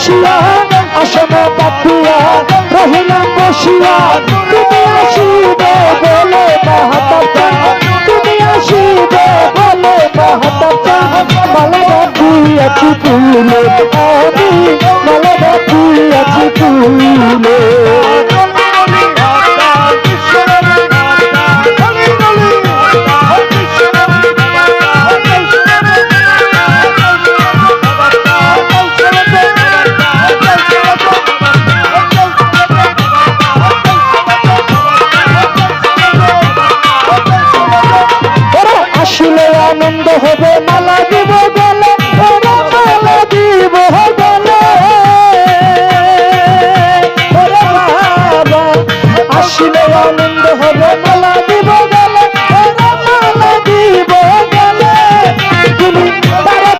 বসিয়া আসনে পাতিয়া রহিলাম বসিয়া তুমি আসিবে বলে মাহাতা তুমি আসিবে বলে মাহাতা মালা দিয়াছি ফুলে আমি মালা দিয়াছি ফুলে আনন্দ হবে মালা দিব গলে মালা দিব গলে বাবা আসলে আনন্দ হবে মালা দিব গলে